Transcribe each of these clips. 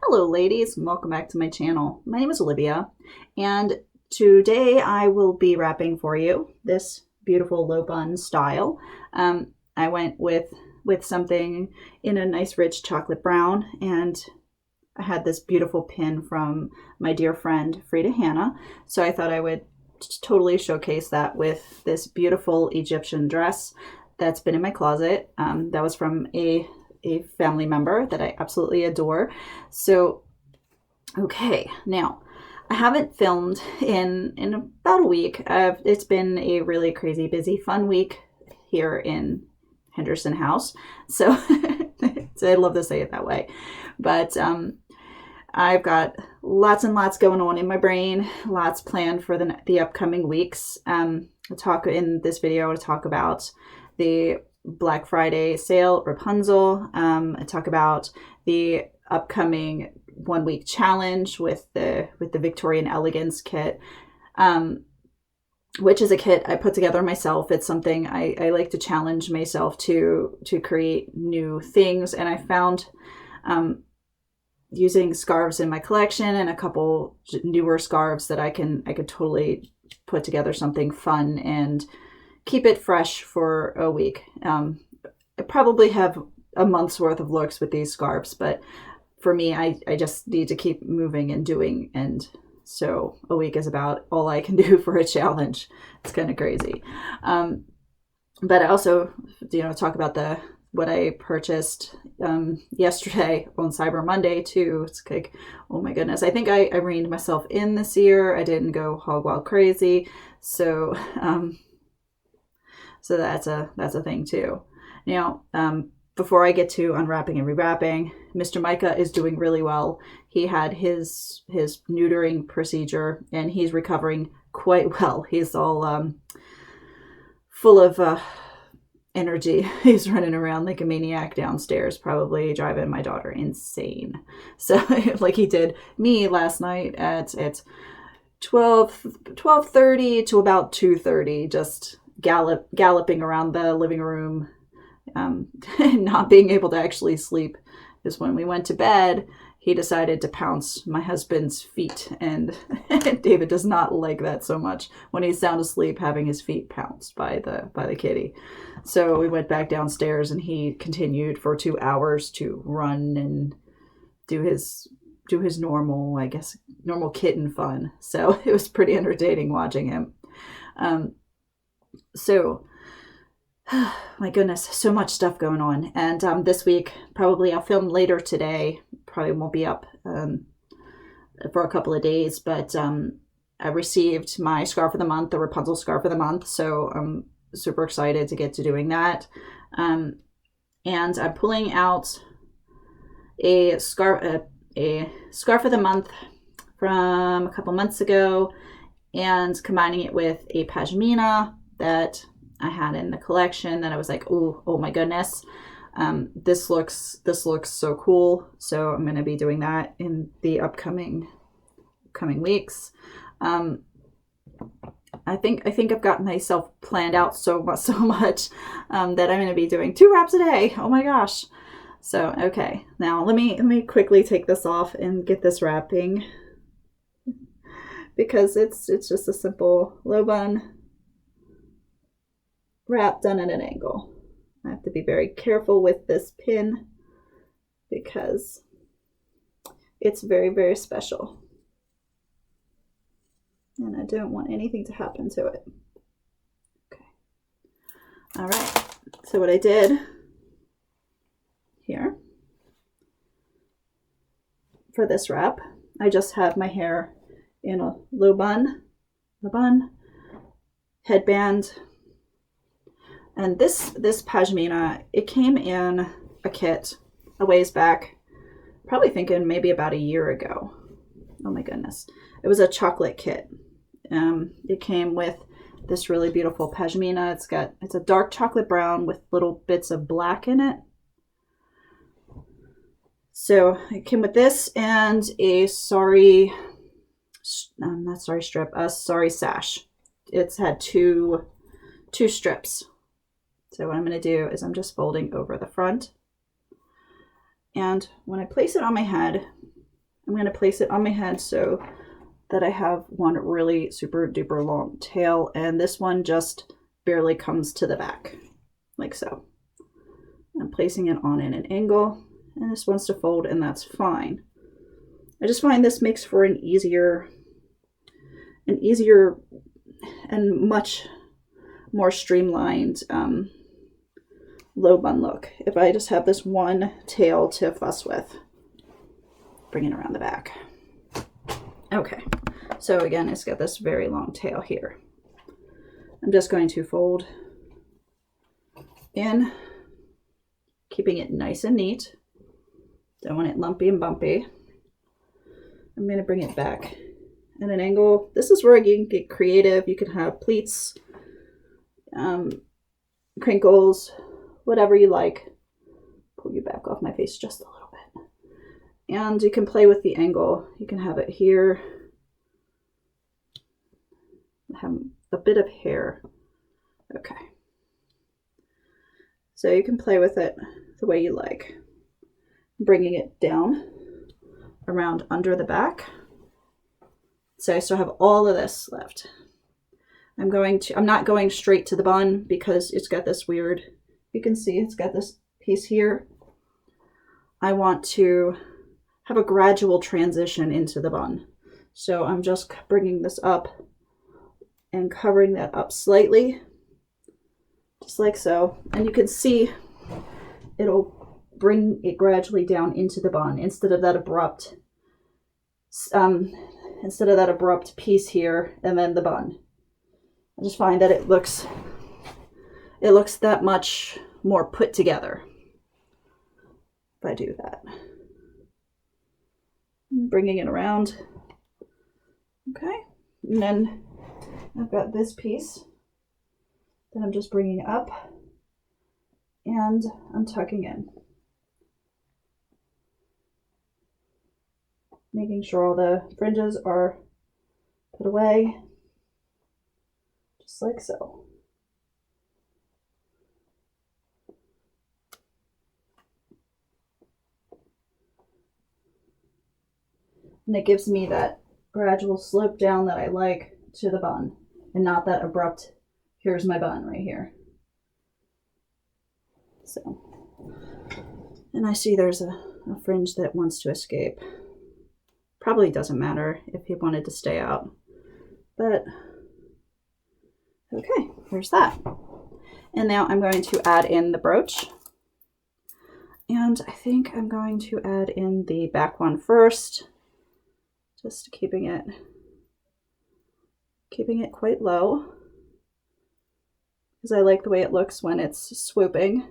Hello ladies, and welcome back to my channel. My name is Olivia, and today I will be wrapping for you this beautiful low bun style. I went with something in a nice rich chocolate brown, and I had this beautiful pin from my dear friend Frida Hannah, so I thought I would totally showcase that with this beautiful Egyptian dress that's been in my closet. That was from a family member that I absolutely adore. So, okay, now I haven't filmed in about a week. It's been a really crazy, busy, fun week here in Henderson House. So, I love to say it that way. But I've got lots and lots going on in my brain, lots planned for the upcoming weeks. I'll talk in this video to talk about the Black Friday sale, Wrapunzel. I talk about the upcoming 1 week challenge with the Victorian Elegance kit, which is a kit I put together myself. It's something I like to challenge myself to create new things, and I found using scarves in my collection and a couple newer scarves that I could totally put together something fun and keep it fresh for a week. I probably have a month's worth of looks with these scarves, but for me, I just need to keep moving and doing, and so a week is about all I can do for a challenge. It's kind of crazy. But I also, talk about what I purchased yesterday on Cyber Monday too. It's like, oh my goodness, I think I reined myself in this year. I didn't go hog wild crazy, so so that's a thing too. Now, before I get to unwrapping and rewrapping, Mr. Micah is doing really well. He had his neutering procedure, and he's recovering quite well. He's all full of energy. He's running around like a maniac downstairs, probably driving my daughter insane. So like he did me last night at 12:30 to about 2:30, just galloping around the living room, not being able to actually sleep. Because when we went to bed, he decided to pounce my husband's feet, and David does not like that so much when he's sound asleep, having his feet pounced by the kitty. So we went back downstairs, and he continued for 2 hours to run and do his normal, I guess, normal kitten fun. So it was pretty entertaining watching him. So, my goodness, so much stuff going on. And this week, probably I'll film later today. Probably won't be up for a couple of days, but I received my scarf of the month, the Wrapunzel scarf of the month. So I'm super excited to get to doing that. And I'm pulling out a scarf of the month from a couple months ago and combining it with a pashmina that I had in the collection that I was like, oh my goodness, this looks so cool. So I'm going to be doing that in the upcoming weeks. I think I've got myself planned out so much that I'm going to be doing 2 wraps a day. Oh my gosh. So, okay, now let me quickly take this off and get this wrapping, because it's just a simple low bun wrap done at an angle. I have to be very careful with this pin because it's very, very special, and I don't want anything to happen to it. Okay. All right. So what I did here for this wrap, I just have my hair in a low bun headband. And this pashmina, it came in a kit a ways back, probably thinking maybe about a year ago. Oh my goodness. It was a chocolate kit. It came with this really beautiful pashmina. It's a dark chocolate brown with little bits of black in it. So it came with this and a sari sash. It's had two strips. So what I'm going to do is I'm just folding over the front. And when I place it on my head, I'm going to place it on my head so that I have one really super duper long tail, and this one just barely comes to the back, like so. I'm placing it on in an angle, and this wants to fold, and that's fine. I just find this makes for an easier and much more streamlined low bun look if I just have this one tail to fuss with. Bring it around the back. Okay, so again, it's got this very long tail here. I'm just going to fold in, keeping it nice and neat. Don't want it lumpy and bumpy. I'm going to bring it back at an angle. This is where you can get creative. You can have pleats, crinkles, whatever you like. Pull you back off my face just a little bit. And you can play with the angle. You can have it here. Have a bit of hair. Okay. So you can play with it the way you like. Bringing it down around under the back. So I still have all of this left. I'm not going straight to the bun because it's got this weird, you can see it's got this piece here. I want to have a gradual transition into the bun. So I'm just bringing this up and covering that up slightly, just like so. And you can see it'll bring it gradually down into the bun instead of that abrupt piece here and then the bun. I just find that it looks that much more put together if I do that. Bringing it around. Okay, and then I've got this piece that I'm just bringing up and I'm tucking in. Making sure all the fringes are put away, just like so. And it gives me that gradual slope down that I like to the bun, and not that abrupt, here's my bun right here. So, and I see there's a fringe that wants to escape. Probably doesn't matter if he wanted to stay out, but okay, there's that. And now I'm going to add in the brooch. And I think I'm going to add in the back one first, just keeping it quite low because I like the way it looks when it's swooping.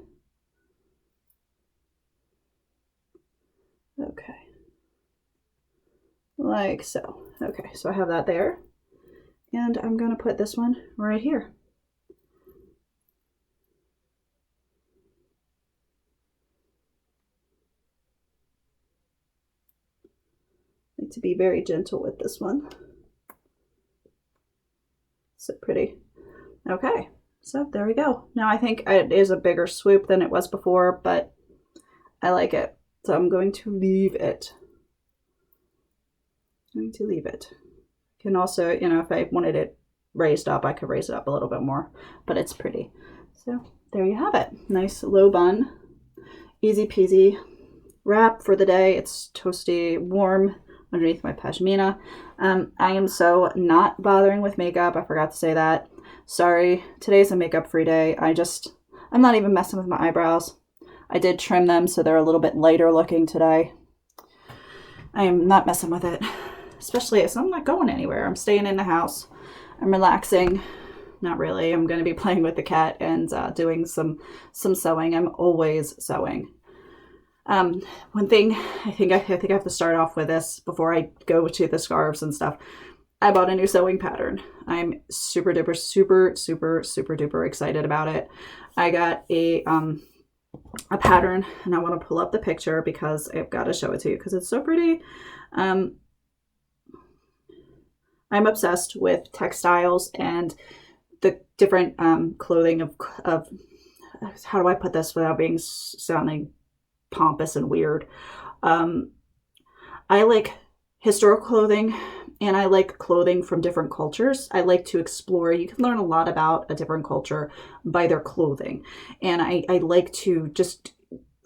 Okay. Like so. Okay, so I have that there. And I'm going to put this one right here. I like to be very gentle with this one. So pretty. Okay, so there we go. Now I think it is a bigger swoop than it was before, but I like it. So I'm going to leave it. Can also, you know, if I wanted it raised up, I could raise it up a little bit more, but it's pretty. So there you have it. Nice low bun, easy peasy wrap for the day. It's toasty, warm underneath my pashmina. I am so not bothering with makeup. I forgot to say that. Sorry, today's a makeup free day. I'm not even messing with my eyebrows. I did trim them so they're a little bit lighter looking today. I am not messing with it. Especially as I'm not going anywhere. I'm staying in the house. I'm relaxing. Not really. I'm going to be playing with the cat and doing some sewing. I'm always sewing. One thing I think I have to start off with this before I go to the scarves and stuff. I bought a new sewing pattern. I'm super duper excited about it. I got a pattern, and I want to pull up the picture because I've got to show it to you because it's so pretty. I'm obsessed with textiles and the different clothing of how do I put this without sounding pompous and weird. I like historical clothing, and I like clothing from different cultures. I like to explore. You can learn a lot about a different culture by their clothing. And I like to just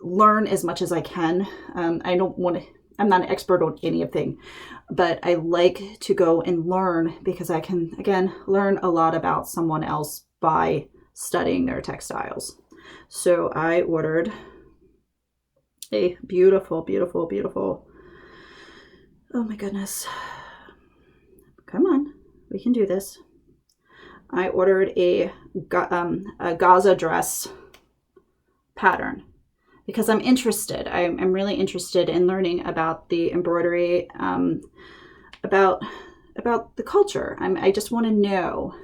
learn as much as I can. I don't want to, I'm not an expert on anything, but I like to go and learn because I can, again, learn a lot about someone else by studying their textiles. So I ordered a beautiful, beautiful, beautiful, oh my goodness. Come on, we can do this. I ordered a Gaza dress pattern because I'm interested. I'm really interested in learning about the embroidery, about the culture. I just want to know.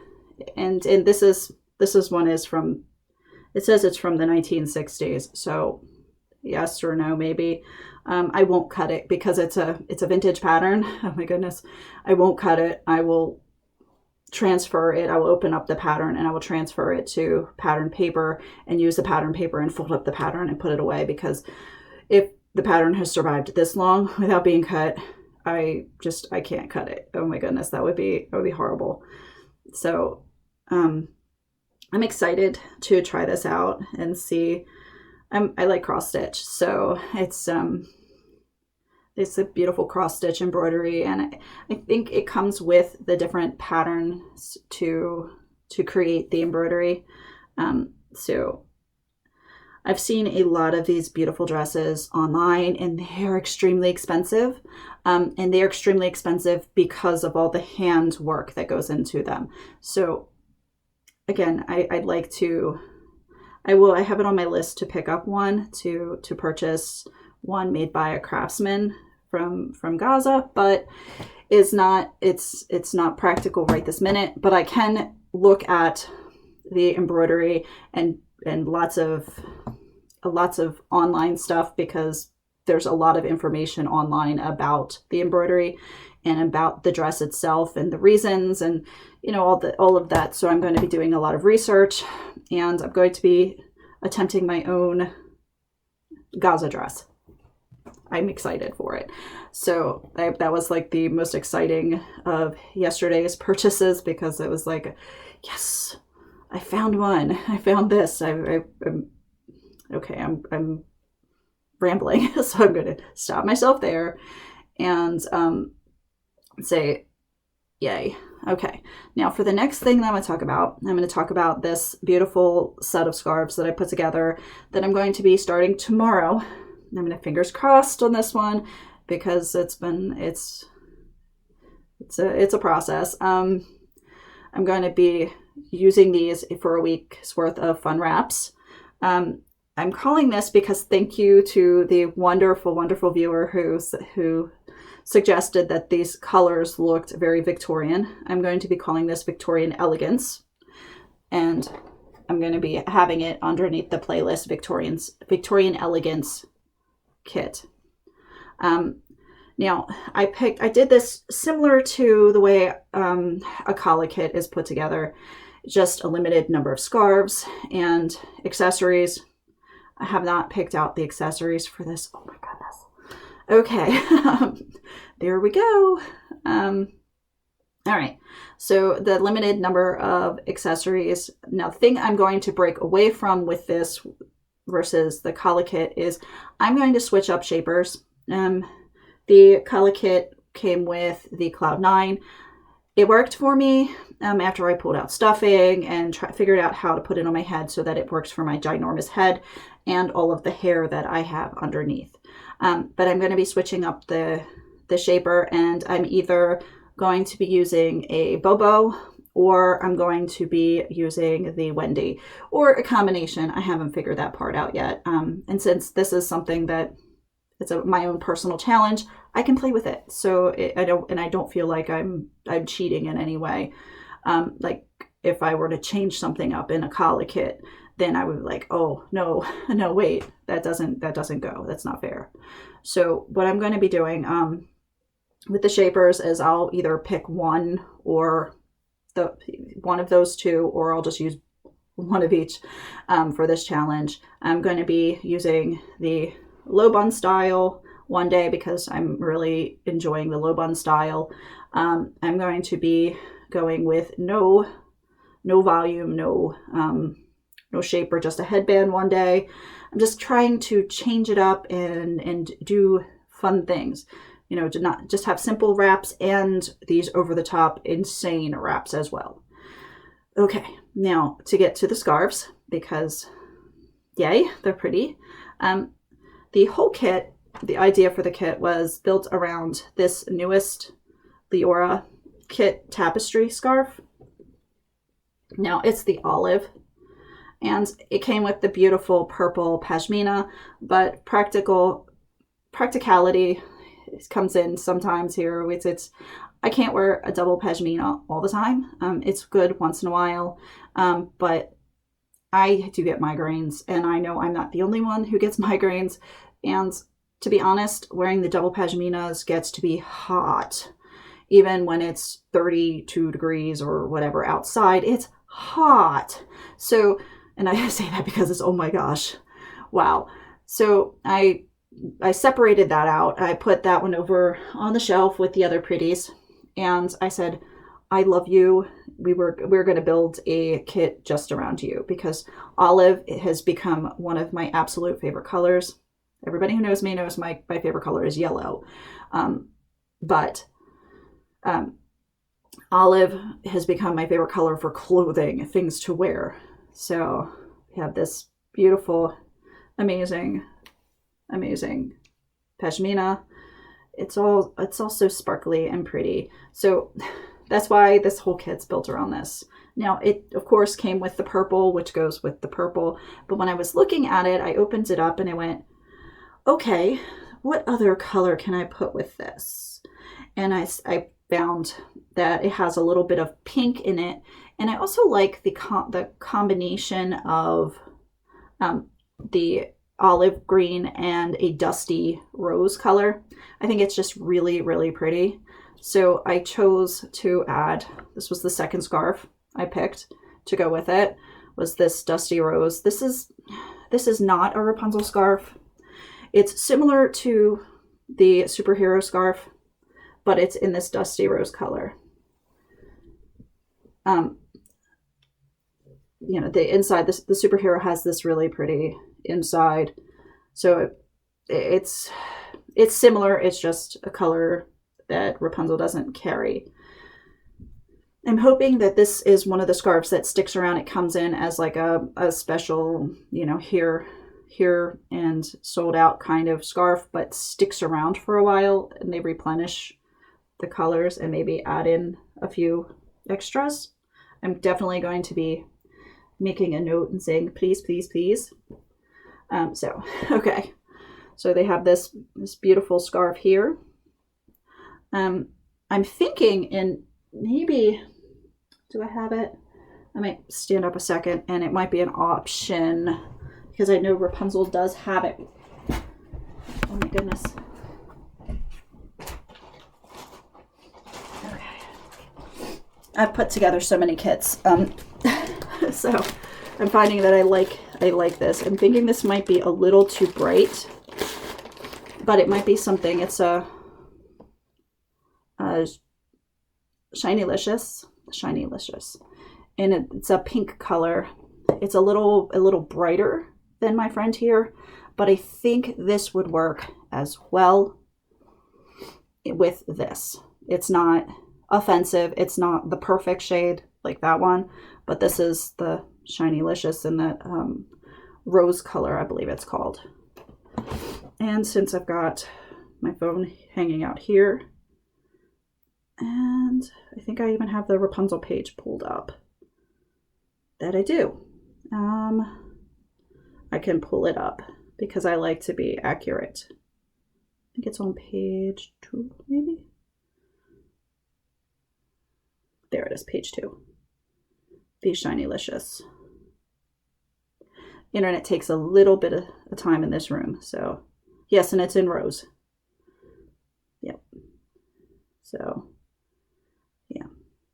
And this one is from, it says it's from the 1960s. So yes or no, maybe. I won't cut it because it's a vintage pattern. Oh my goodness. I won't cut it. I will transfer it. I will open up the pattern and I will transfer it to pattern paper and use the pattern paper and fold up the pattern and put it away, because if the pattern has survived this long without being cut, I can't cut it. Oh my goodness, that would be horrible. So I'm excited to try this out and see. I like cross stitch, so it's a beautiful cross stitch embroidery, and I think it comes with the different patterns to create the embroidery. So I've seen a lot of these beautiful dresses online, and they're extremely expensive. And they're extremely expensive because of all the hand work that goes into them. So again, I'd like to, I have it on my list to pick up one, to purchase one made by a craftsman from Gaza, but it's not practical right this minute. But I can look at the embroidery and lots of online stuff, because there's a lot of information online about the embroidery and about the dress itself and the reasons and all of that. So I'm going to be doing a lot of research, and I'm going to be attempting my own Gaza dress. I'm excited for it. So that was like the most exciting of yesterday's purchases, because it was like, yes, I found one. I found this. I'm rambling. So I'm going to stop myself there and say, yay. Okay. Now for the next thing that I'm going to talk about this beautiful set of scarves that I put together that I'm going to be starting tomorrow. I'm going to fingers crossed on this one, because it's a process. I'm going to be using these for a week's worth of fun wraps. I'm calling this because thank you to the wonderful, wonderful viewer who suggested that these colors looked very Victorian. I'm going to be calling this Victorian Elegance, and I'm going to be having it underneath the playlist Victorian Elegance kit. Now I did this similar to the way a collar kit is put together, just a limited number of scarves and accessories. I have not picked out the accessories for this. Oh my goodness. Okay. There we go. All right. So the limited number of accessories. Now, the thing I'm going to break away from with this versus the collar kit is I'm going to switch up shapers. The collar kit came with the Cloud 9. It worked for me after I pulled out stuffing and figured out how to put it on my head so that it works for my ginormous head and all of the hair that I have underneath. But I'm going to be switching up the shaper, and I'm either going to be using a Bobo or I'm going to be using the Wendy, or a combination. I haven't figured that part out yet. And since this is something that it's my own personal challenge, I can play with it. So I don't feel like I'm cheating in any way. Like if I were to change something up in a collar kit, then I would be like, oh no, wait, that doesn't go. That's not fair. So what I'm going to be doing with the shapers is I'll either pick one of those two, or I'll just use one of each for this challenge. I'm going to be using the low bun style one day because I'm really enjoying the low bun style. I'm going to be going with no volume, no shape, or just a headband one day. I'm just trying to change it up and do fun things. You know, to not just have simple wraps and these over-the-top insane wraps as well. Okay, now to get to the scarves, because yay, they're pretty. The whole kit, the idea for the kit was built around this newest Leora kit tapestry scarf. Now it's the olive, and it came with the beautiful purple pashmina, but practicality comes in sometimes here. It's I can't wear a double pashmina all the time. It's good once in a while, but I do get migraines, and I know I'm not the only one who gets migraines. And to be honest, wearing the double pashminas gets to be hot. Even when it's 32 degrees or whatever outside, it's hot. So, and I say that because it's, oh my gosh, wow. So I separated that out. I put that one over on the shelf with the other pretties, and I said, I love you. We're going to build a kit just around you, because olive has become one of my absolute favorite colors. Everybody who knows me knows my favorite color is yellow. But olive has become my favorite color for clothing, things to wear. So we have this beautiful, amazing pashmina. It's all so sparkly and pretty. So that's why this whole kit's built around this. Now, it of course came with the purple, which goes with the purple. But when I was looking at it, I opened it up and I went, okay, what other color can I put with this? And I found that it has a little bit of pink in it. And I also like the combination of the olive green and a dusty rose color. I think it's just really, really pretty. So I chose to add, this was the second scarf I picked to go with it, was this dusty rose. This is not a Wrapunzel scarf. It's similar to the superhero scarf, but it's in this dusty rose color. You know, the inside, the superhero has this really pretty inside. So it's similar. It's just a color that Wrapunzel doesn't carry. I'm hoping that this is one of the scarves that sticks around. It comes in as like a special, you know, here and sold out kind of scarf, but sticks around for a while, and they replenish the colors and maybe add in a few extras. I'm definitely going to be making a note and saying, please, please, please. Okay. So they have this beautiful scarf here. I'm thinking, in maybe, do I have it? I might stand up a second, and it might be an option, because I know Wrapunzel does have it. Oh my goodness. Okay. I've put together so many kits. So I'm finding that I like this. I'm thinking this might be a little too bright, but it might be something. It's a Shiny-licious, and it's a pink color. It's a little brighter than my friend here, but I think this would work as well with this. It's not offensive. It's not the perfect shade like that one, but this is the Shiny-licious in that rose color, I believe it's called. And since I've got my phone hanging out here, and I think I even have the Wrapunzel page pulled up. That I do. I can pull it up because I like to be accurate. I think it's on page 2, maybe. There it is, page 2. The Shiny-licious. Internet takes a little bit of time in this room, so yes, and it's in rose. Yep. So yeah,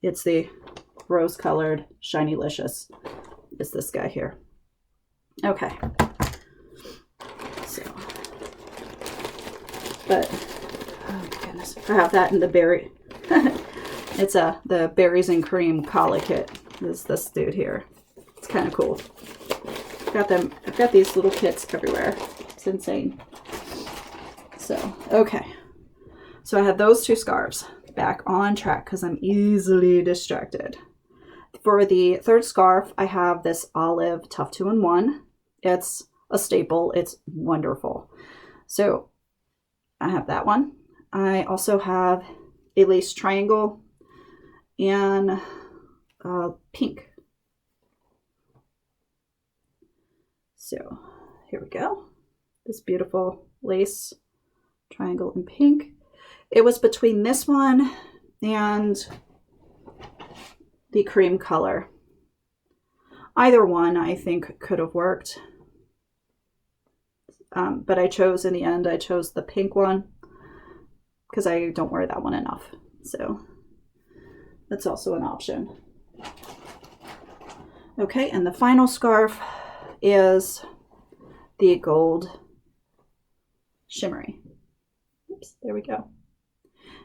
it's the rose-colored Shiny-licious. Is this guy here? Okay. So, But oh my goodness, I have that in the berry. It's the berries and cream challah kit. This dude here. It's kind of cool. I've got these little kits everywhere. It's insane. So, okay. So I have those 2 scarves back on track because I'm easily distracted. For the 3rd scarf, I have this olive Tough 2-in-1. It's a staple. It's wonderful. So I have that one. I also have a lace triangle and pink. So here we go. This beautiful lace triangle in pink. It was between this one and the cream color. Either one I think could have worked. But in the end, I chose the pink one because I don't wear that one enough. So that's also an option. Okay, and the final scarf is the gold shimmery. Oops, there we go.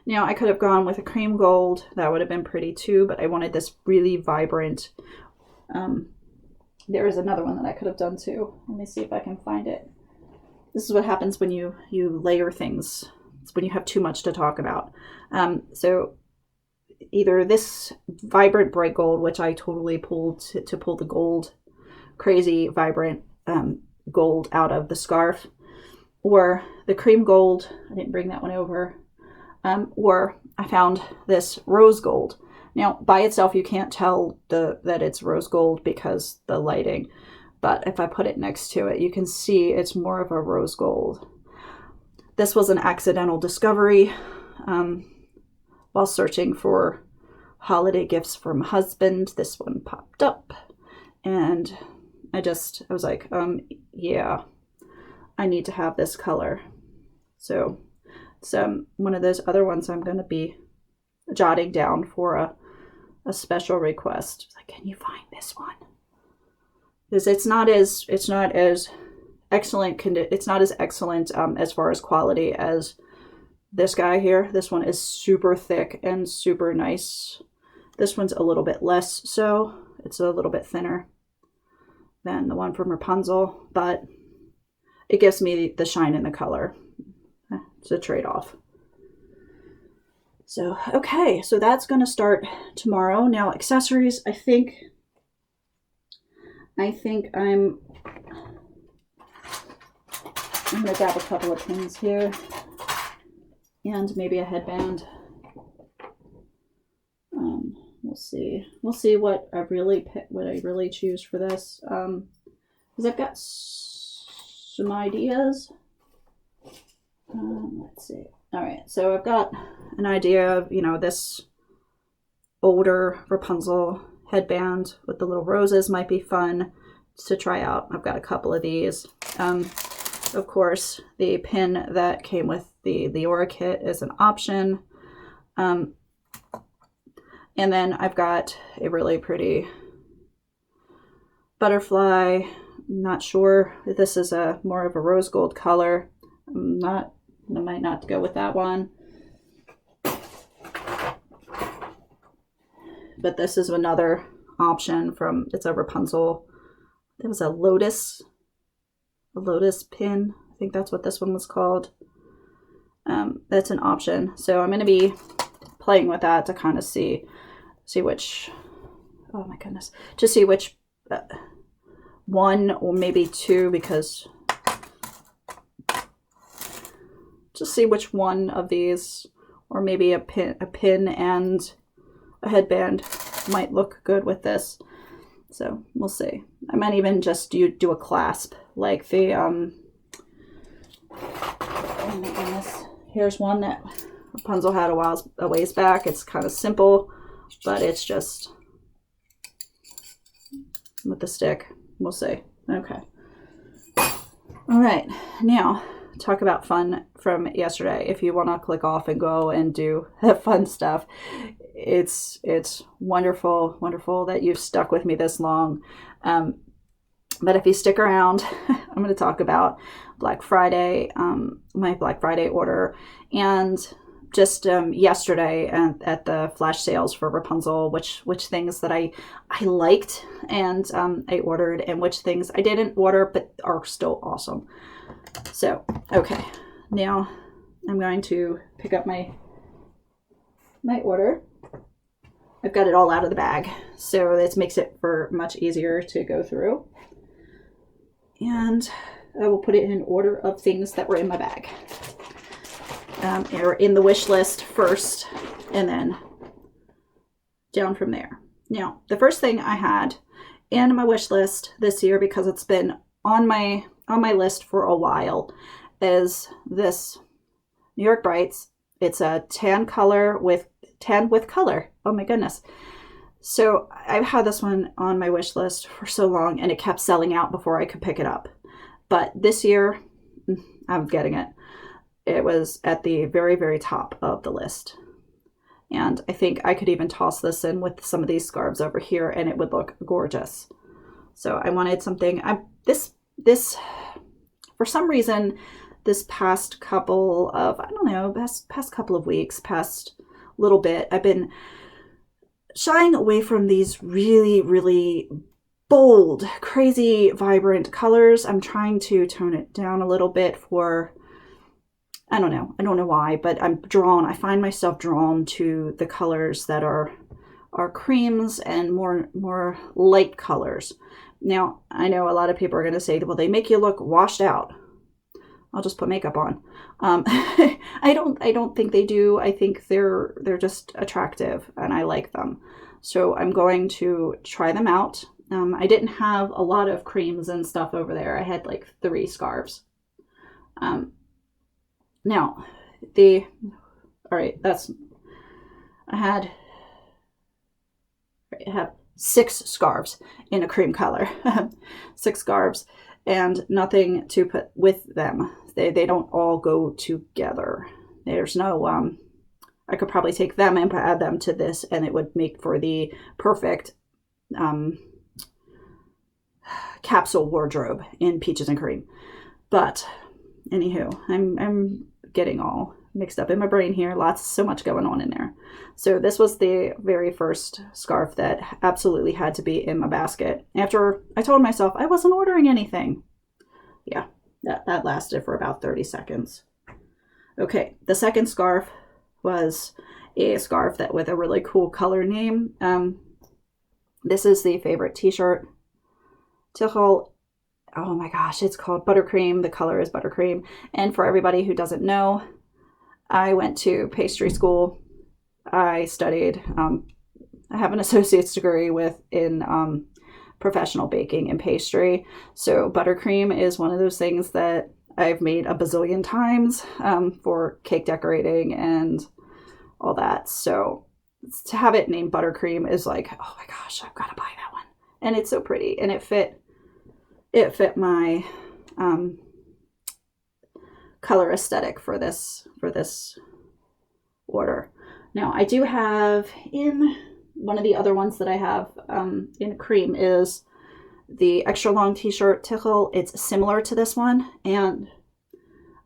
Now I could have gone with a cream gold. That would have been pretty too, but I wanted this really vibrant. There is another one that I could have done too. Let me see if I can find it. This is what happens when you layer things. It's when you have too much to talk about. So either this vibrant bright gold, which I totally pulled to pull the gold, crazy vibrant gold out of the scarf, or the cream gold. I didn't bring that one over. Or I found this rose gold. Now by itself you can't tell that it's rose gold because the lighting, but if I put it next to it you can see it's more of a rose gold. This was an accidental discovery while searching for holiday gifts for my husband. This one popped up and I was like, yeah, I need to have this color. So it's one of those other ones I'm going to be jotting down for a special request. It's like, can you find this one? Because it's not as excellent. It's not as excellent as far as quality as this guy here. This one is super thick and super nice. This one's a little bit less so. It's a little bit thinner than the one from Wrapunzel, but it gives me the shine in the color. It's a trade-off. So, okay, so that's going to start tomorrow. Now, accessories, I think I'm going to grab a couple of pins here and maybe a headband. We'll see. We'll see what I really choose for this. Because I've got some ideas. Let's see. All right, so I've got an idea of, this older Wrapunzel headband with the little roses might be fun to try out. I've got a couple of these. Of course, the pin that came with the Aura kit is an option. And then I've got a really pretty butterfly. I'm not sure if this is more of a rose gold color. I might not go with that one. But this is another option it's a Wrapunzel. It was a lotus pin. I think that's what this one was called. That's an option. So I'm going to be playing with that to kind of see which, oh my goodness, to see which one or maybe two, because just see which one of these, or maybe a pin and a headband might look good with this. So we'll see. I might even just do a clasp like the oh my goodness. Here's one that Rapunzel had a ways back. It's kind of simple, but it's just with the stick. We'll see. Okay. All right. Now, talk about fun from yesterday. If you want to click off and go and do the fun stuff, it's wonderful that you've stuck with me this long. But if you stick around, I'm going to talk about Black Friday, my Black Friday order, and just yesterday at the flash sales for Wrapunzel, which things that I liked and I ordered, and which things I didn't order but are still awesome. So, okay, now I'm going to pick up my order. I've got it all out of the bag, so this makes it for much easier to go through. And I will put it in order of things that were in my bag. Or in the wish list first, and then down from there. Now, the first thing I had in my wish list this year, because it's been on my list for a while, is this New York Brights. It's a tan with color. Oh my goodness. So I've had this one on my wish list for so long, and it kept selling out before I could pick it up. But this year, I'm getting it. It was at the very, very top of the list. And I think I could even toss this in with some of these scarves over here, and it would look gorgeous. So I wanted something. This for some reason, this past couple of, I don't know, past couple of weeks, past little bit, I've been shying away from these really, really bold, crazy, vibrant colors. I'm trying to tone it down a little bit for, I don't know why, but I find myself drawn to the colors that are creams and more light colors. Now, I know a lot of people are going to say, well, they make you look washed out. I'll just put makeup on. I don't think they do. I think they're just attractive, and I like them. So I'm going to try them out. I didn't have a lot of creams and stuff over there. I had like 3 scarves. Now, I have 6 scarves in a cream color. 6 scarves, and nothing to put with them. They don't all go together. There's no, I could probably take them and add them to this, and it would make for the perfect capsule wardrobe in Peaches and Cream. But anywho, I'm getting all mixed up in my brain here. So much going on in there. So this was the very first scarf that absolutely had to be in my basket. After I told myself I wasn't ordering anything. Yeah, that lasted for about 30 seconds. Okay, the second scarf was a scarf that with a really cool color name. This is the favorite t-shirt. Tichel. Oh my gosh, it's called Buttercream. The color is Buttercream. And for everybody who doesn't know, I went to pastry school. I studied, I have an associate's degree in professional baking and pastry. So buttercream is one of those things that I've made a bazillion times for cake decorating and all that. So to have it named Buttercream is like, oh my gosh, I've got to buy that one. And it's so pretty, and it fit my color aesthetic for this order. Now I do have in one of the other ones that I have in cream is the extra long t-shirt Tichel. It's similar to this one, and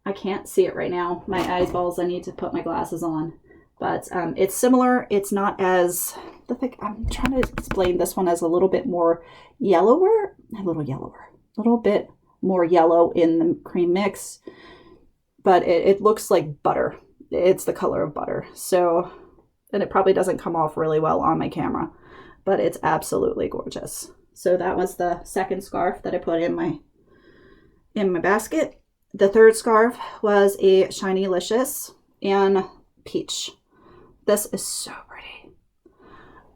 I can't see it right now. My eyeballs, I need to put my glasses on. But it's similar. It's not as thick. I'm trying to explain this one as a little bit more yellower, a little bit more yellow in the cream mix. But it looks like butter. It's the color of butter. So, and it probably doesn't come off really well on my camera, but it's absolutely gorgeous. So that was the second scarf that I put in my basket. The third scarf was a Shinylicious in peach. This is so pretty.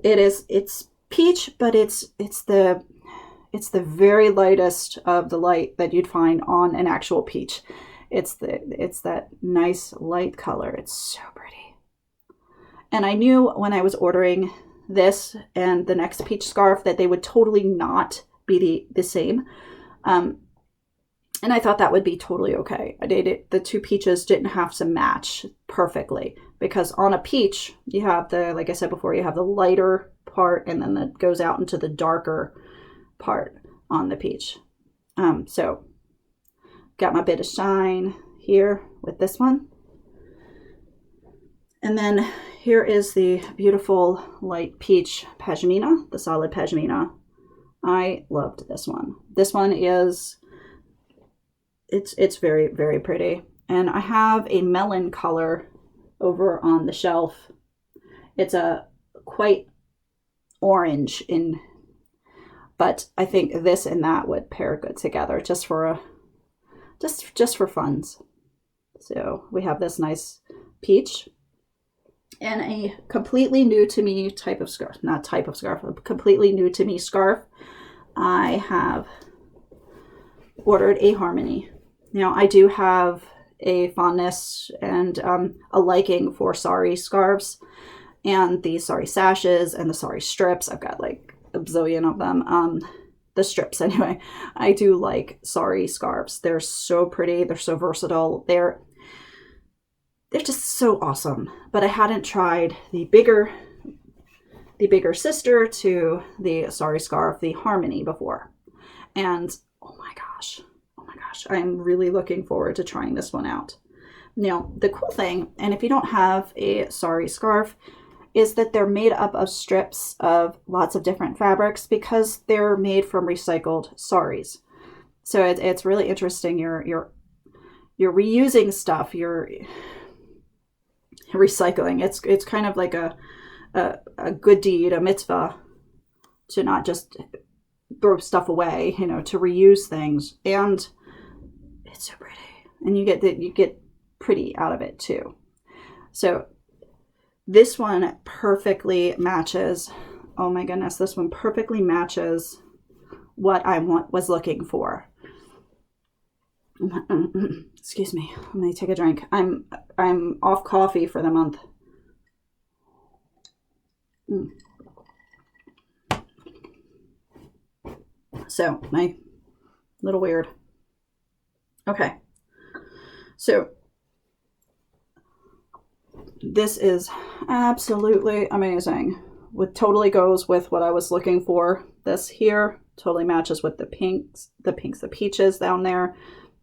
It's peach, but it's the very lightest of the light that you'd find on an actual peach. It's that nice light color. It's so pretty. And I knew when I was ordering this and the next peach scarf that they would totally not be the same. And I thought that would be totally okay. The 2 peaches didn't have to match perfectly, because on a peach, you have like I said before, you have the lighter part, and then that goes out into the darker part on the peach. So got my bit of shine here with this one. And then here is the beautiful light peach pashmina, the solid pashmina. I loved this one. This one is, it's very, very pretty. And I have a melon color over on the shelf. It's a quite orange in, but I think this and that would pair good together just for funs. So we have this nice peach and a completely new to me type of scarf, not type of scarf, a completely new to me scarf. I have ordered a Harmony. Now I do have a fondness and a liking for sari scarves and the sari sashes and the sari strips. I've got like a bazillion of them. The strips anyway. I do like sari scarves. They're so pretty. They're so versatile. They're just so awesome. But I hadn't tried the bigger sister to the sari scarf, the Harmony, before. And oh my gosh, I'm really looking forward to trying this one out. Now, the cool thing, and if you don't have a sari scarf, is that they're made up of strips of lots of different fabrics because they're made from recycled saris. So it's really interesting. You're reusing stuff. You're recycling. It's kind of like a good deed, a mitzvah, to not just throw stuff away, you know, to reuse things. And it's so pretty, and you get pretty out of it too. So this one perfectly matches. Oh my goodness, this one perfectly matches what I was looking for. Excuse me. Let me take a drink. I'm off coffee for the month. So, my little weird. Okay. So, this is absolutely amazing. It totally goes with what I was looking for. This here totally matches with the peaches down there.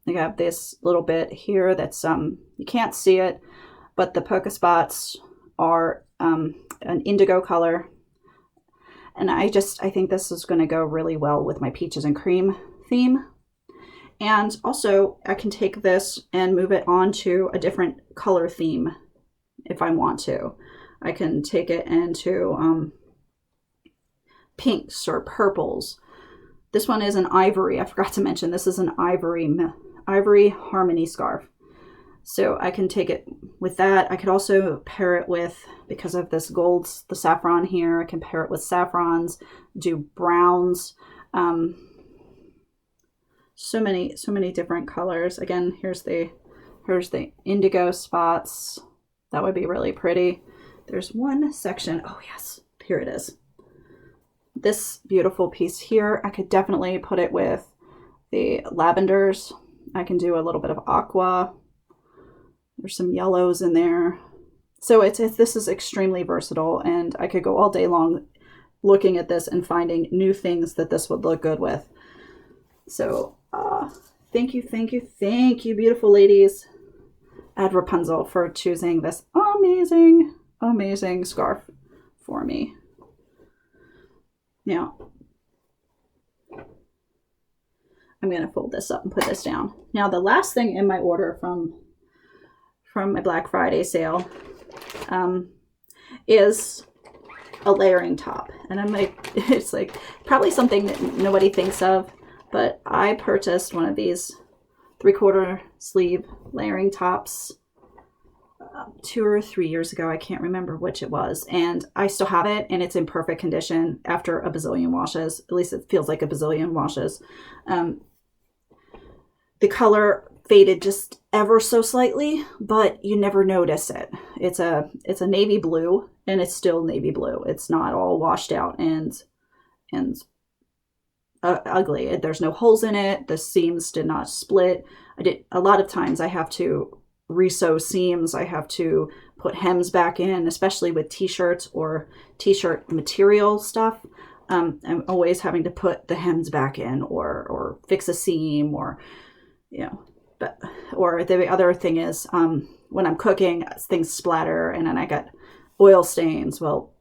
I got this little bit here that's, you can't see it, but the polka spots are an indigo color. And I think this is going to go really well with my peaches and cream theme. And also I can take this and move it onto a different color theme if I want to. I can take it into pinks or purples. This one is an ivory. I forgot to mention this is an ivory Harmony scarf. So I can take it with that. I could also pair it with, because of this gold, the saffron here, I can pair it with saffrons, do browns, so many different colors. Again, here's the indigo spots. That would be really pretty. There's one section. Oh yes, here it is. This beautiful piece here, I could definitely put it with the lavenders. I can do a little bit of aqua. There's some yellows in there. So this is extremely versatile, and I could go all day long looking at this and finding new things that this would look good with. So thank you, beautiful ladies at Wrapunzel for choosing this amazing scarf for me. Now, I'm going to fold this up and put this down. Now, the last thing in my order from my Black Friday sale is a layering top. And I'm like, it's like probably something that nobody thinks of, but I purchased one of these 3/4 sleeve layering tops 2 or 3 years ago. I can't remember which it was. And I still have it, and it's in perfect condition after a bazillion washes. At least it feels like a bazillion washes. The color faded just ever so slightly, but you never notice it. It's a navy blue, and it's still navy blue. It's not all washed out and ugly. There's no holes in it. The seams did not split. A lot of times I have to resew seams. I have to put hems back in, especially with t-shirts or t-shirt material stuff. I'm always having to put the hems back in or fix a seam or, or the other thing is when I'm cooking, things splatter and then I got oil stains. Well,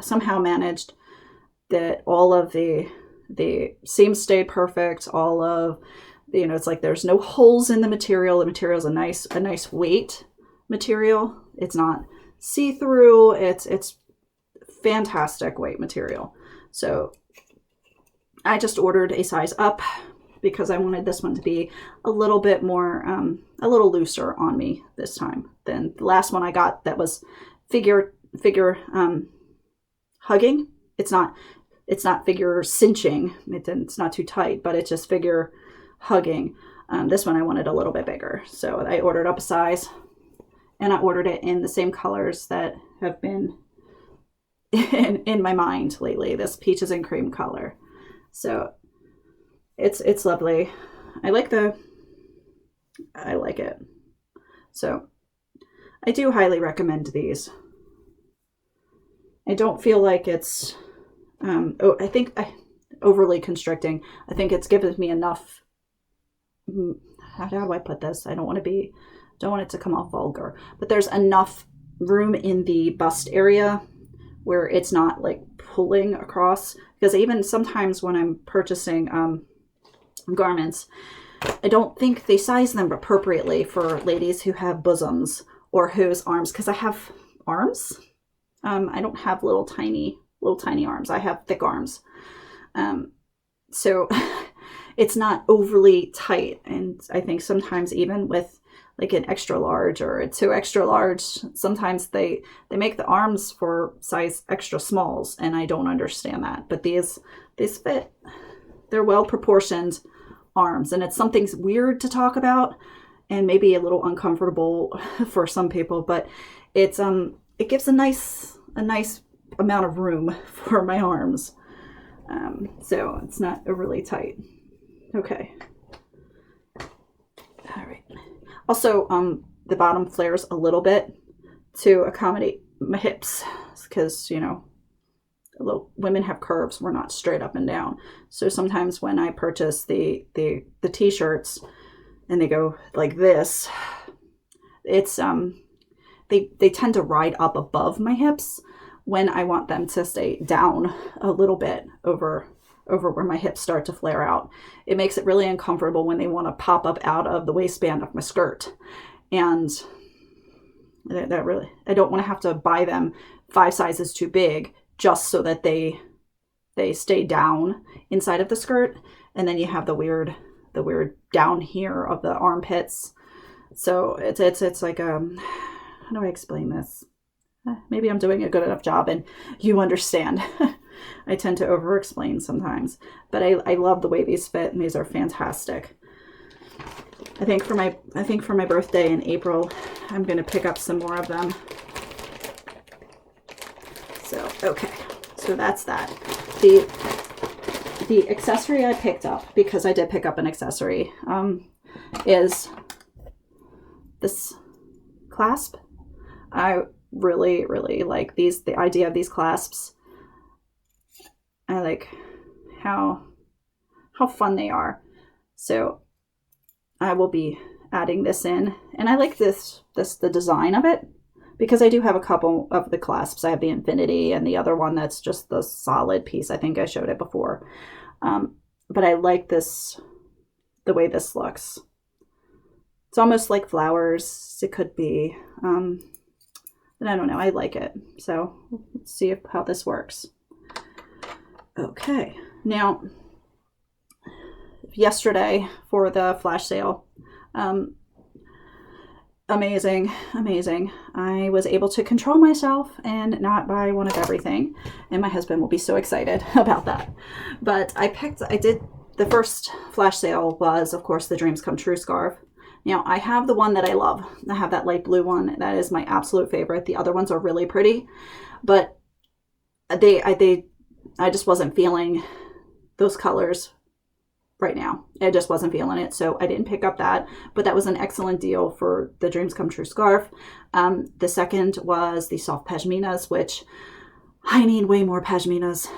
somehow managed that all of the seams stayed perfect. All of it's like there's no holes in the material. The material is a nice weight material. It's not see-through. It's fantastic weight material. So I just ordered a size up because I wanted this one to be a little bit more, a little looser on me this time than the last one I got that was figure hugging. It's not figure cinching. It's not too tight, but it's just figure hugging. This one I wanted a little bit bigger. So I ordered up a size and I ordered it in the same colors that have been in my mind lately, this peaches and cream color. So it's lovely. I like it. So I do highly recommend these. I don't feel like it's I think overly constricting. I think it's given me enough. How do I put this? I don't want it to come off vulgar, but there's enough room in the bust area where it's not like pulling across, because even sometimes when I'm purchasing garments, I don't think they size them appropriately for ladies who have bosoms or whose arms, because I have arms. I don't have little tiny arms. I have thick arms. So it's not overly tight. And I think sometimes even with like an extra large or a 2 extra large, sometimes they make the arms for size extra smalls, and I don't understand that. But these fit. They're well proportioned arms, and it's something weird to talk about and maybe a little uncomfortable for some people, but it gives a nice amount of room for my arms. So it's not overly tight. Okay. All right. Also, the bottom flares a little bit to accommodate my hips, because, women have curves. We're not straight up and down. So sometimes when I purchase the t-shirts and they go like this, it's, they tend to ride up above my hips when I want them to stay down a little bit over where my hips start to flare out. It makes it really uncomfortable when they want to pop up out of the waistband of my skirt. And that really, I don't want to have to buy them 5 sizes too big just so that they stay down inside of the skirt. And then you have the weird down here of the armpits. So it's like, how do I explain this? Maybe I'm doing a good enough job and you understand. I tend to over-explain sometimes, but I love the way these fit, and these are fantastic. I think for my birthday in April, I'm going to pick up some more of them. So, okay. So that's that. The accessory I picked up, because I did pick up an accessory, is this clasp. I really, really like these, the idea of these clasps. I like how fun they are. So I will be adding this in, and I like the design of it, because I do have a couple of the clasps. I have the Infinity and the other one that's just the solid piece. I think I showed it before. But I like this, the way this looks. It's almost like flowers. It could be, but I don't know. I like it. So let's see how this works. Okay, now yesterday for the flash sale, amazing. I was able to control myself and not buy one of everything, and my husband will be so excited about that. But the first flash sale was, of course, the Dreams Come True scarf. Now, I have the one that I love. I have that light blue one. That is my absolute favorite. The other ones are really pretty, but I just wasn't feeling those colors right now. I just wasn't feeling it, so I didn't pick up that, but that was an excellent deal for the Dreams Come True scarf. The second was the soft pashminas, which I need way more pashminas.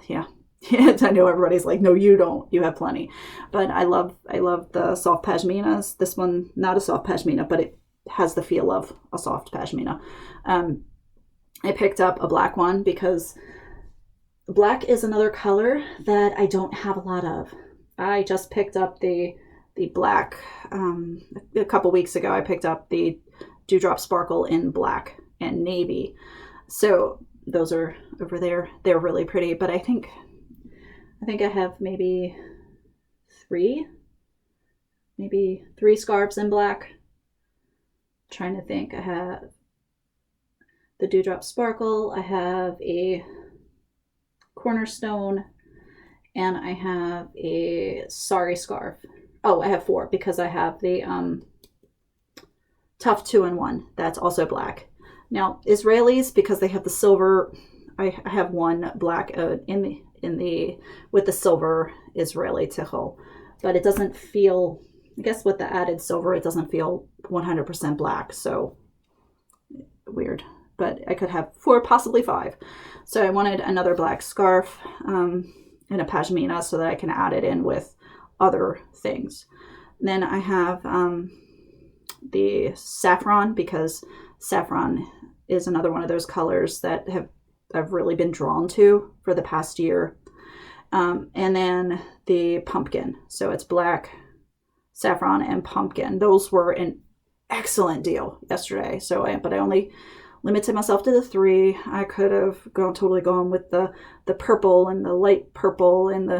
Yeah. I know everybody's like, no, you don't. You have plenty. But I love the soft pashminas. This one, not a soft pashmina, but it has the feel of a soft pashmina. I picked up a black one because black is another color that I don't have a lot of. I just picked up the black a couple weeks ago. I picked up the Dewdrop Sparkle in black and navy. So those are over there. They're really pretty, but I think I have maybe three scarves in black. I'm trying to think. I have the Dewdrop Sparkle. I have a Cornerstone, and I have a Sorry scarf. Oh, I have four because I have the Tough 2-in-1 that's also black. Now Israelis, because they have the silver, I have one black in the with the silver Israeli Tichel, but it doesn't feel. I guess with the added silver, it doesn't feel 100% black. So weird. But I could have 4, possibly 5. So I wanted another black scarf and a pashmina so that I can add it in with other things. Then I have the saffron, because saffron is another one of those colors that I've really been drawn to for the past year. And then the pumpkin. So it's black, saffron, and pumpkin. Those were an excellent deal yesterday. But I only limited myself to the 3. I could have totally gone with the purple and the light purple and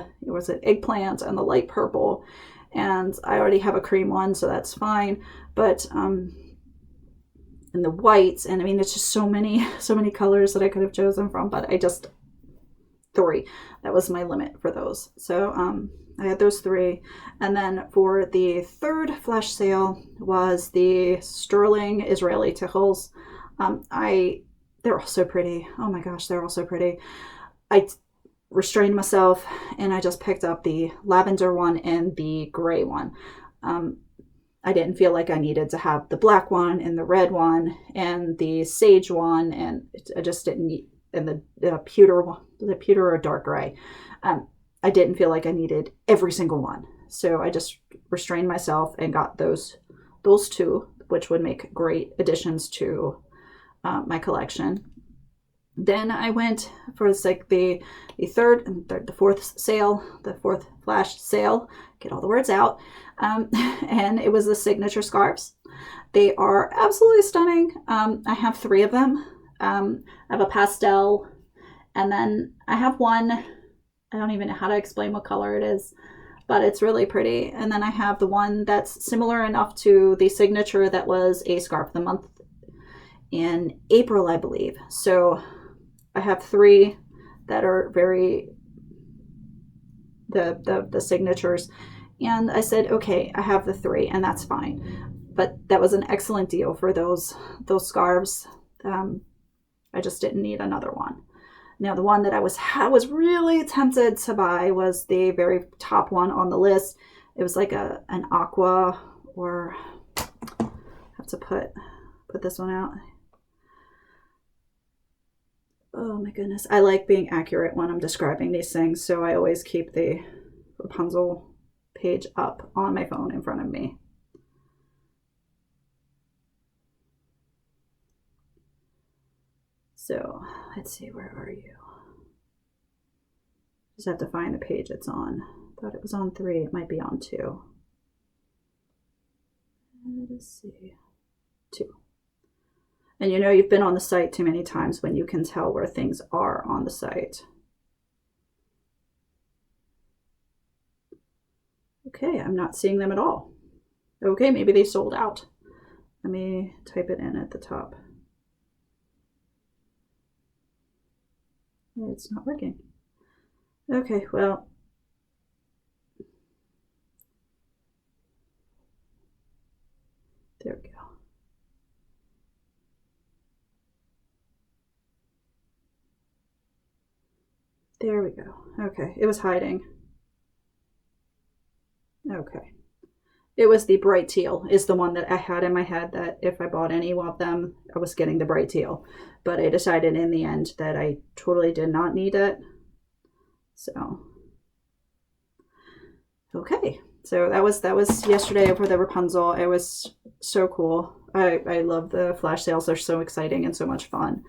eggplant and the light purple. And I already have a cream one, so that's fine. But and the whites, and I mean, it's just so many colors that I could have chosen from, but I just 3. That was my limit for those. So I had those 3. And then for the third flash sale was the sterling Israeli Tichels. They're all so pretty. Oh my gosh, they're all so pretty. I restrained myself and I just picked up the lavender one and the gray one. I didn't feel like I needed to have the black one and the red one and the sage one, and I just didn't need, and the pewter one, the pewter or dark gray. I didn't feel like I needed every single one. So I just restrained myself and got those 2, which would make great additions to my collection. Then I went for the fourth flash sale, get all the words out, and it was the signature scarves. They are absolutely stunning. I have 3 of them. I have a pastel, and then I have one, I don't even know how to explain what color it is, but it's really pretty. And then I have the one that's similar enough to the signature that was a scarf of the month in April, I believe. So I have 3 that are very the signatures, and I said, okay, I have the 3, and that's fine. But that was an excellent deal for those scarves. I just didn't need another one. Now the one that I was really tempted to buy was the very top one on the list. It was like an aqua, or I have to put this one out. Oh my goodness. I like being accurate when I'm describing these things, so I always keep the Wrapunzel page up on my phone in front of me. So let's see, where are you? Just have to find the page it's on. Thought it was on 3, it might be on 2. Let's see, 2. And you know you've been on the site too many times when you can tell where things are on the site. Okay, I'm not seeing them at all. Okay, maybe they sold out. Let me type it in at the top. It's not working. Okay, well. There we go. There we go. Okay, it was hiding. Okay. It was the bright teal is the one that I had in my head that if I bought any of them, I was getting the bright teal. But I decided in the end that I totally did not need it. So, okay. So that was yesterday for the Wrapunzel. It was so cool. I love the flash sales. They're so exciting and so much fun.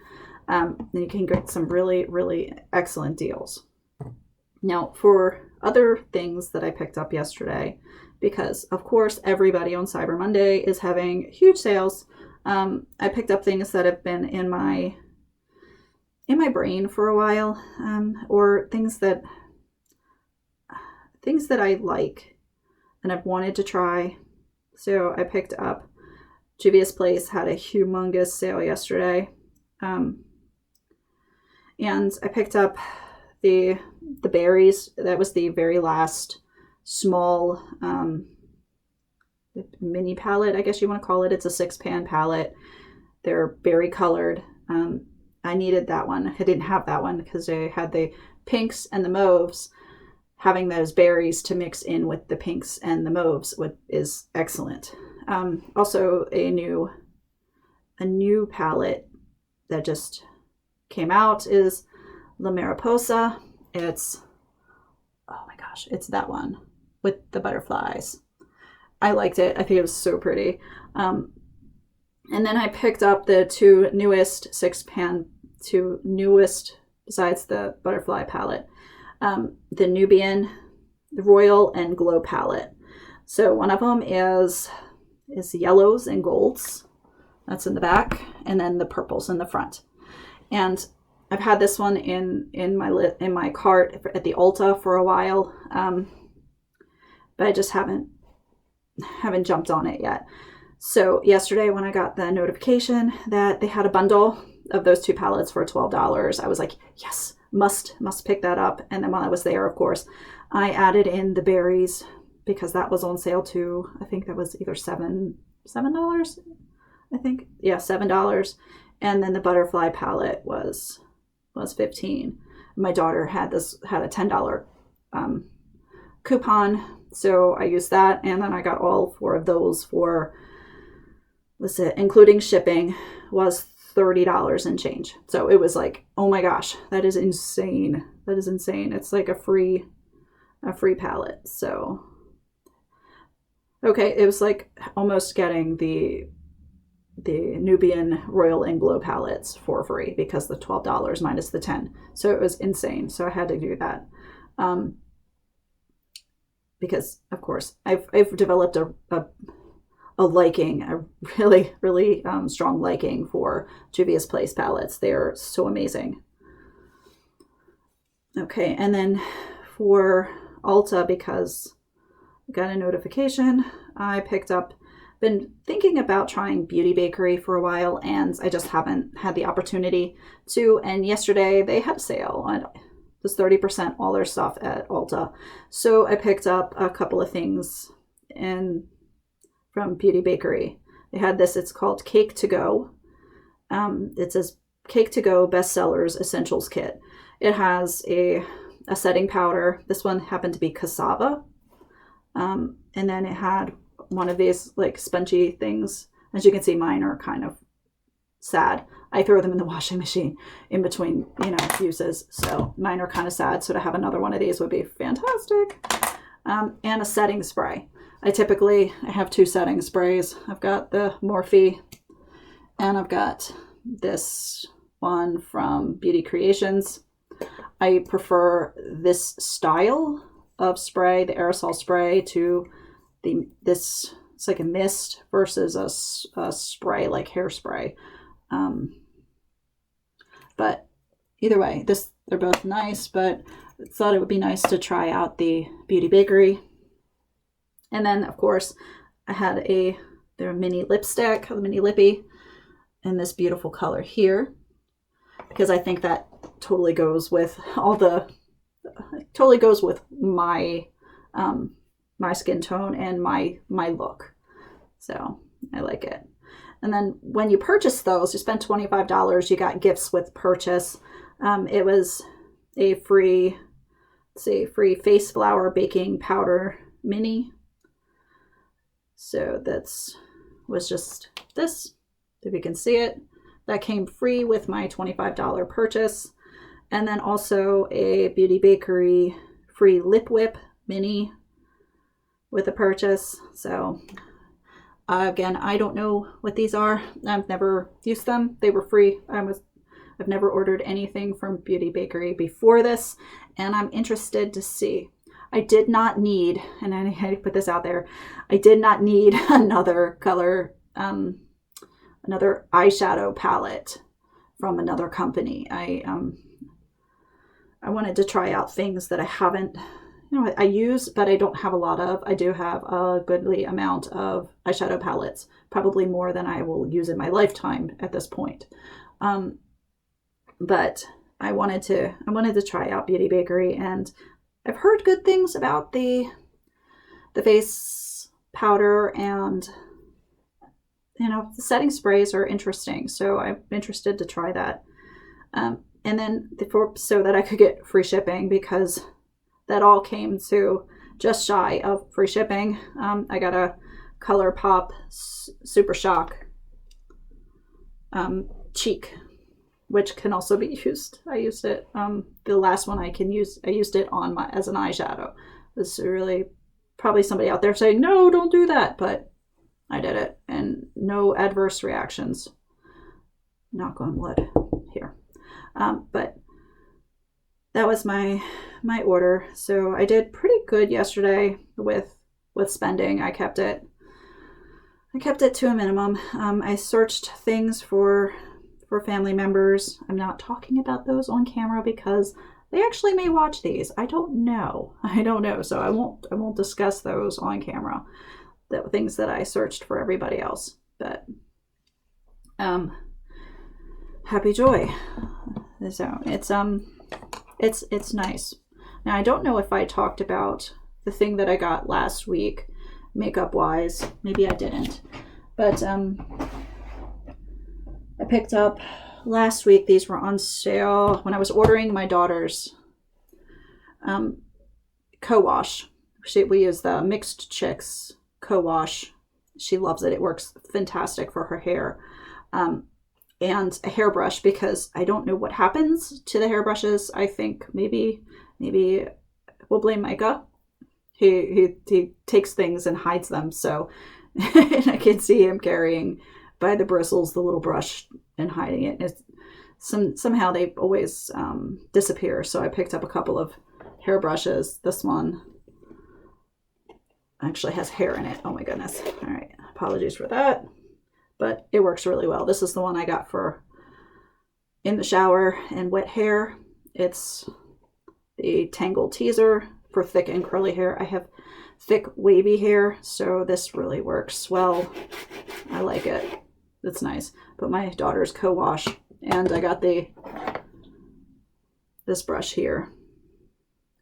And you can get some really, really excellent deals. Now, for other things that I picked up yesterday, because of course everybody on Cyber Monday is having huge sales, I picked up things that have been in my brain for a while, or things that I like and I've wanted to try. So I picked up Juvia's Place had a humongous sale yesterday, and I picked up the berries. That was the very last small mini palette, I guess you want to call it. It's a 6-pan palette. They're berry colored. I needed that one. I didn't have that one because they had the pinks and the mauves. Having those berries to mix in with the pinks and the mauves is excellent. Also a new palette that just came out is La Mariposa. It's, oh my gosh, it's that one with the butterflies. I liked it. I think it was so pretty. And then I picked up the two newest besides the butterfly palette, the Nubian, the Royal, and Glow palette. So one of them is yellows and golds. That's in the back, and then the purples in the front. And I've had this one in my cart at the Ulta for a while, but I just haven't jumped on it yet. So yesterday when I got the notification that they had a bundle of those two palettes for $12, I was like, yes, must pick that up. And then while I was there, of course, I added in the berries because that was on sale too. I think that was either $7. I think, yeah, $7. And then the butterfly palette was $15. My daughter had a $10 coupon, so I used that, and then I got all 4 of those for, including shipping, was $30 and change. So it was like, oh my gosh, that is insane. That is insane. It's like a free palette. So okay, it was like almost getting the Nubian Royal and Glow palettes for free because the $12 minus the 10. So it was insane. So I had to do that. Because of course I've developed a liking, a really, really strong liking for Juvia's Place palettes. They're so amazing. Okay, and then for Ulta, because I got a notification, I been thinking about trying Beauty Bakery for a while, and I just haven't had the opportunity to. And yesterday they had a sale on just 30% all their stuff at Ulta. So I picked up a couple of things from Beauty Bakery. They had this, it's called Cake to Go. It says Cake to Go Bestsellers Essentials Kit. It has a setting powder. This one happened to be cassava. And then it had one of these like spongy things. As you can see, mine are kind of sad. I throw them in the washing machine in between, uses. So mine are kind of sad. So to have another one of these would be fantastic. And a setting spray. I have 2 setting sprays. I've got the Morphe and I've got this one from Beauty Creations. I prefer this style of spray, the aerosol spray, to it's like a mist versus a spray, like hairspray. But either way, they're both nice, but I thought it would be nice to try out the Beauty Bakery. And then, of course, I had their mini lipstick, the mini lippy, in this beautiful color here, because I think that totally goes with my my skin tone and my look. So I like it. And then when you purchase those, you spend $25. You got gifts with purchase. It was a free face flour baking powder mini. So that's was just this, if you can see it. That came free with my $25 purchase. And then also a Beauty Bakery free lip whip mini with a purchase. So again, I don't know what these are. I've never used them. They were free. I've never ordered anything from Beauty Bakery before this, and I'm interested to see. I did not need, and I had to put this out there, I did not need another color, another eyeshadow palette from another company. I wanted to try out things that I haven't, I use, but I don't have a lot of. I do have a goodly amount of eyeshadow palettes, probably more than I will use in my lifetime at this point. But I wanted to try out Beauty Bakery, and I've heard good things about the face powder, and the setting sprays are interesting. So I'm interested to try that. And then so that I could get free shipping, because that all came to just shy of free shipping. I got a ColourPop Super Shock cheek, which can also be used. I used it, the last one I used it on as an eyeshadow. This is really probably somebody out there saying, no, don't do that, but I did it, and no adverse reactions. Knock on wood here. But that was my order. So I did pretty good yesterday with spending. I kept it to a minimum. I searched things for family members. I'm not talking about those on camera because they actually may watch these. I don't know. So I won't discuss those on camera. The things that I searched for everybody else. But happy joy. So it's nice. Now I don't know if I talked about the thing that I got last week, makeup wise. Maybe I didn't. But I picked up last week, these were on sale when I was ordering my daughter's co-wash. We use the Mixed Chicks co-wash. She loves it. It works fantastic for her hair. And a hairbrush, because I don't know what happens to the hairbrushes. I think maybe we'll blame Micah. He takes things and hides them. So and I can see him carrying by the bristles the little brush and hiding it. Somehow they always disappear. So I picked up a couple of hairbrushes. This one actually has hair in it. Oh my goodness. All right. Apologies for that. But it works really well. This is the one I got for in the shower and wet hair. It's the Tangle Teaser for thick and curly hair. I have thick wavy hair, so this really works well. I like it. It's nice. But my daughter's co-wash, and I got this brush here.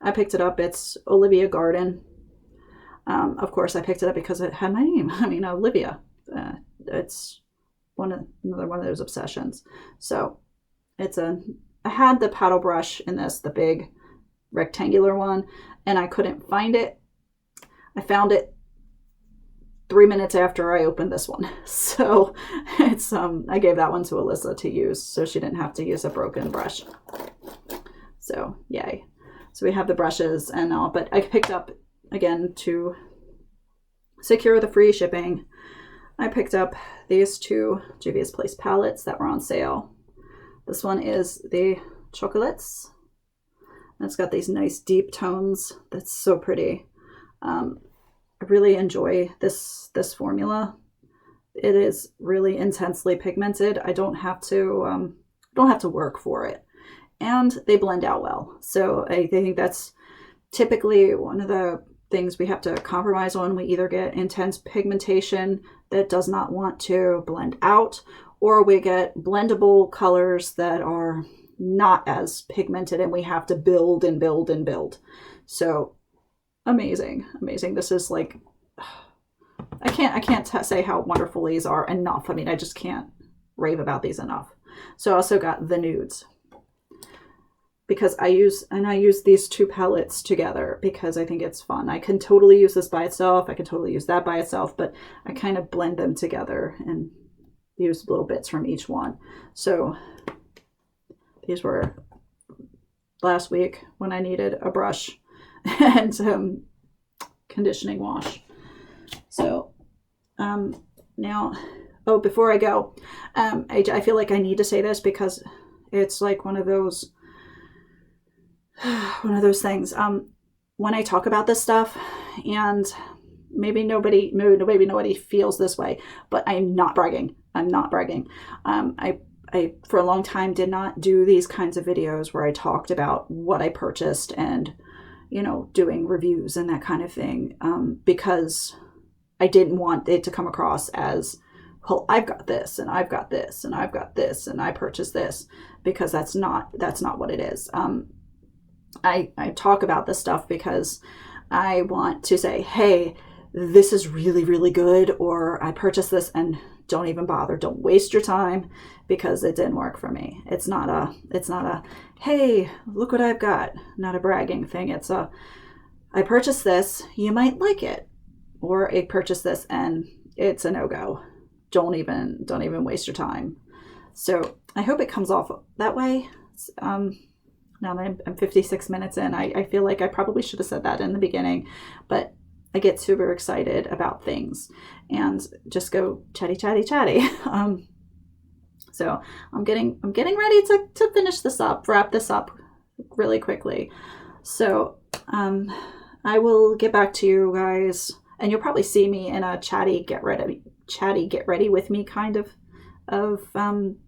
I picked it up. It's Olivia Garden. Of course, I picked it up because it had my name. Olivia. It's another one of those obsessions. So I had the paddle brush in this, the big rectangular one, and I couldn't find it. I found it 3 minutes after I opened this one. So it's I gave that one to Alyssa to use, so she didn't have to use a broken brush. So yay. So we have the brushes and all, but I picked up, again, to secure the free shipping, I picked up these two Juvia's Place palettes that were on sale. This one is the Chocolates. It's got these nice deep tones. That's so pretty. I really enjoy this formula. It is really intensely pigmented. I don't have to work for it, and they blend out well. So I think that's typically one of the things we have to compromise on. We either get intense pigmentation that does not want to blend out, or we get blendable colors that are not as pigmented and we have to build and build and build. So amazing. This is like, I can't say how wonderful these are enough. I just can't rave about these enough. So I also got the nudes. because I use these two palettes together because I think it's fun. I can totally use this by itself. I can totally use that by itself, but I kind of blend them together and use little bits from each one. So these were last week when I needed a brush and conditioning wash. So now, oh, before I go, I feel like I need to say this because it's like one of those things. When I talk about this stuff, and maybe nobody feels this way, but I'm not bragging. I'm not bragging. I for a long time did not do these kinds of videos where I talked about what I purchased and, you know, doing reviews and that kind of thing, because I didn't want it to come across as, well, I've got this and I've got this and I've got this and I purchased this, because that's not what it is. I talk about this stuff because I want to say, hey, this is really, really good, or I purchased this and don't even bother. Don't waste your time because it didn't work for me. It's not a, hey, look what I've got. Not a bragging thing. It's a, I purchased this, you might like it, or I purchased this and it's a no-go. Don't even waste your time. So I hope it comes off that way. Now that I'm 56 minutes in, I feel like I probably should have said that in the beginning, but I get super excited about things and just go chatty. So I'm getting ready to finish this up, wrap this up really quickly. So I will get back to you guys, and you'll probably see me in a chatty get ready with me kind of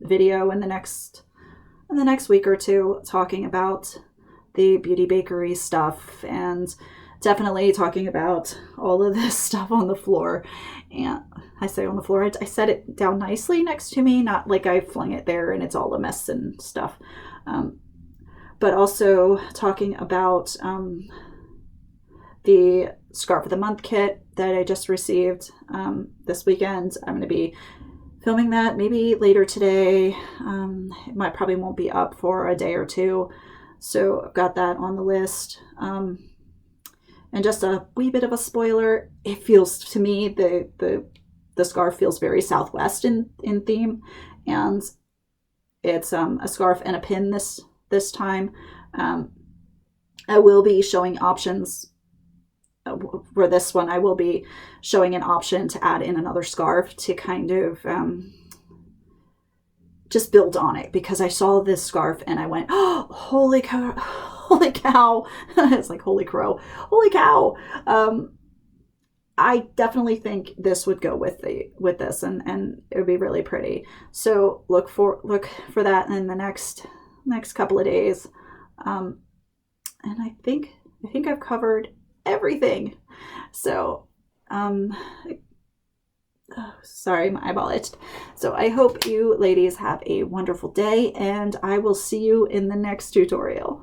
video in the next week or two, talking about the Beauty Bakery stuff and definitely talking about all of this stuff on the floor. And I say on the floor, I set it down nicely next to me, not like I flung it there and it's all a mess and stuff. But also talking about the Scarf of the Month kit that I just received this weekend. I'm going to be filming that maybe later today. It probably won't be up for a day or two. So I've got that on the list. And just a wee bit of a spoiler, it feels to me, the scarf feels very Southwest in theme. And it's a scarf and a pin this time. I will be showing options. For this one, I will be showing an option to add in another scarf to kind of just build on it, because I saw this scarf and I went, oh, holy cow. It's like holy crow, holy cow. I definitely think this would go with this, and it would be really pretty. So look for that in the next couple of days. And I think I've covered everything. So sorry, my eyeball itched. So I hope you ladies have a wonderful day, and I will see you in the next tutorial.